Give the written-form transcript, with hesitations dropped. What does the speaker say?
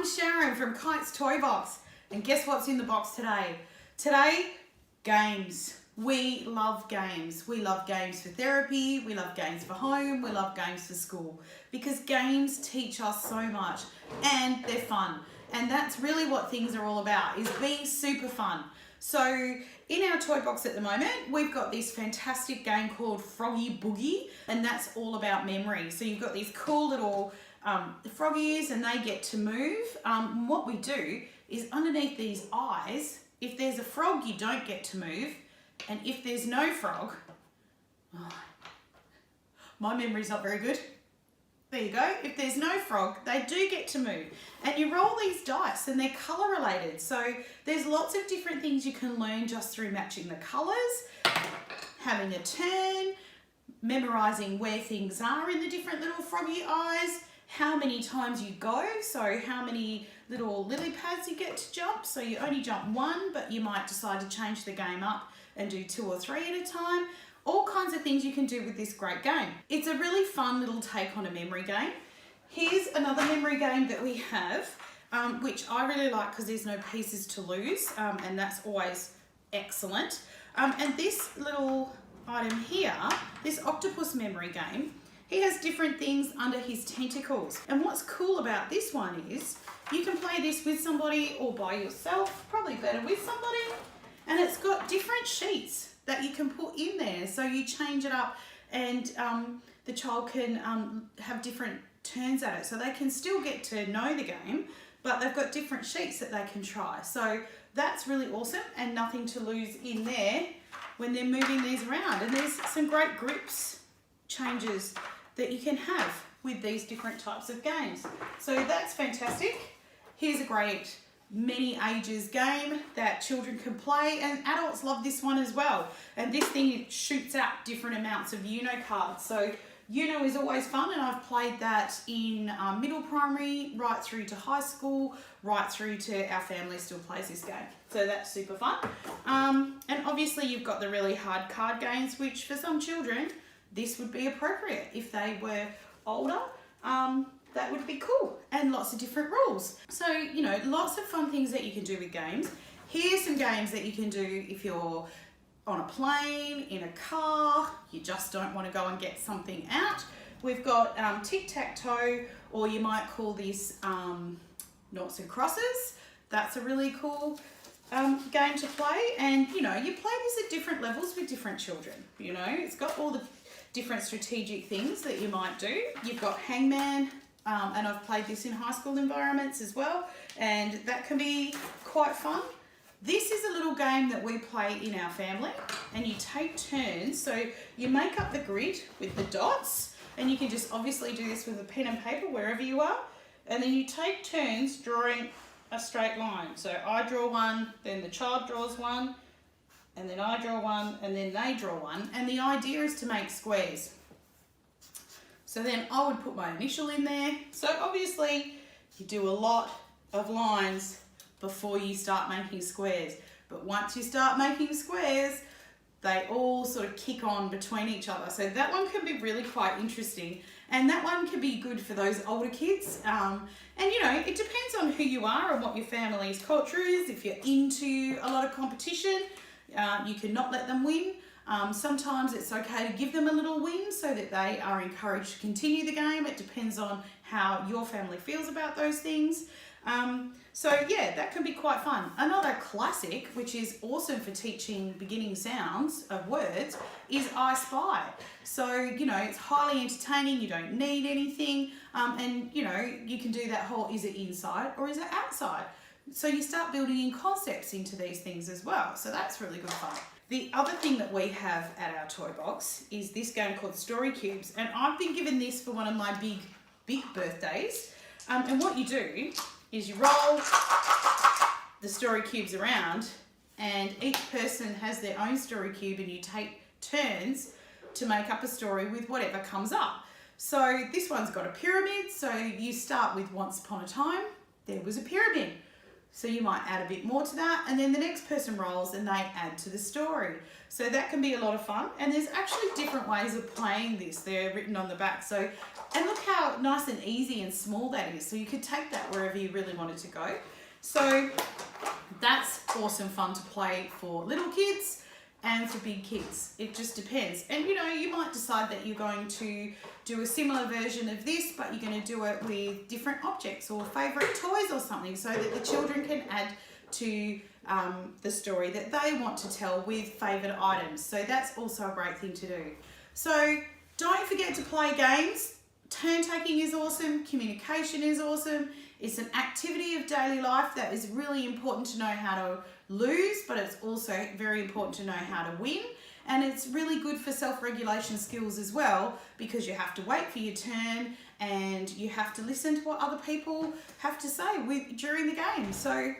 Sharon from Kite's Toybox, and guess what's in the box today? Today, games. We love games. We love games for therapy, we love games for home, we love games for school, because games teach us so much and they're fun. And that's really what things are all about, is being super fun. So in our toy box at the moment, we've got this fantastic game called Froggy Boogie, and that's all about memory. So you've got these cool little froggies and they get to move. What we do is underneath these eyes, if there's a frog, you don't get to move. And if there's no frog, my memory's not very good. There you go. If there's no frog, they do get to move. And you roll these dice and they're colour related. So there's lots of different things you can learn just through matching the colours, having a turn, memorising where things are in the different little froggy eyes, how many times you go, so how many little lily pads you get to jump. So you only jump one, but you might decide to change the game up and do 2 or 3 at a time. All kinds of things you can do with this great game. It's a really fun little take on a memory game. Here's another memory game that we have, which I really like because there's no pieces to lose, and that's always excellent. And this little item here, this Octopus Memory game, he has different things under his tentacles. And what's cool about this one is you can play this with somebody or by yourself, probably better with somebody. And it's got different sheets that you can put in there. So you change it up and the child can have different turns at it. So they can still get to know the game, but they've got different sheets that they can try. So that's really awesome, and nothing to lose in there when they're moving these around. And there's some great grips changes that you can have with these different types of games. So that's fantastic. Here's a great many ages game that children can play, and adults love this one as well. And this thing shoots out different amounts of Uno cards. So Uno is always fun, and I've played that in middle primary, right through to high school, right through to our family still plays this game. So that's super fun. And obviously you've got the really hard card games, which for some children, this would be appropriate. If they were older, that would be cool, and lots of different rules. So, you know, lots of fun things that you can do with games. Here's some games that you can do if you're on a plane, in a car, you just don't want to go and get something out. We've got tic-tac-toe, or you might call this noughts and crosses. That's a really cool game to play. And, you know, you play this at different levels with different children. You know, it's got all the different strategic things that you might do. You've got hangman, and I've played this in high school environments as well, and that can be quite fun. This is a little game that we play in our family, and you take turns. So you make up the grid with the dots, and you can just obviously do this with a pen and paper wherever you are, and then you take turns drawing a straight line. So I draw one, then the child draws one, and then I draw one, and then they draw one, and the idea is to make squares. So then I would put my initial in there. So obviously you do a lot of lines before you start making squares. But once you start making squares, they all sort of kick on between each other. So that one can be really quite interesting. And that one can be good for those older kids. And you know, it depends on who you are and what your family's culture is. If you're into a lot of competition, you can not let them win. Sometimes it's okay to give them a little win so that they are encouraged to continue the game. It depends on how your family feels about those things. So yeah, that can be quite fun. Another classic, which is awesome for teaching beginning sounds of words, is I Spy. So, you know, it's highly entertaining, you don't need anything, and you know, you can do that whole, is it inside or is it outside? So you start building in concepts into these things as well. So that's really good fun. The other thing that we have at our toy box is this game called Story Cubes. And I've been given this for one of my big birthdays. And what you do is you roll the story cubes around, and each person has their own story cube, and you take turns to make up a story with whatever comes up. So this one's got a pyramid. So you start with once upon a time, there was a pyramid. So you might add a bit more to that, and then the next person rolls and they add to the story. So that can be a lot of fun, and there's actually different ways of playing this. They're written on the back. So, and look how nice and easy and small that is. So you could take that wherever you really wanted to go. So that's awesome fun to play for little kids and for big kids. It just depends. And you know, you might decide that you're going to do a similar version of this, but you're going to do it with different objects or favourite toys or something, so that the children can add to the story that they want to tell with favourite items. So that's also a great thing to do. So don't forget to play games. Turn taking is awesome. Communication is awesome. It's an activity of daily life that is really important to know how to lose, but it's also very important to know how to win. And it's really good for self-regulation skills as well, because you have to wait for your turn and you have to listen to what other people have to say during the game. So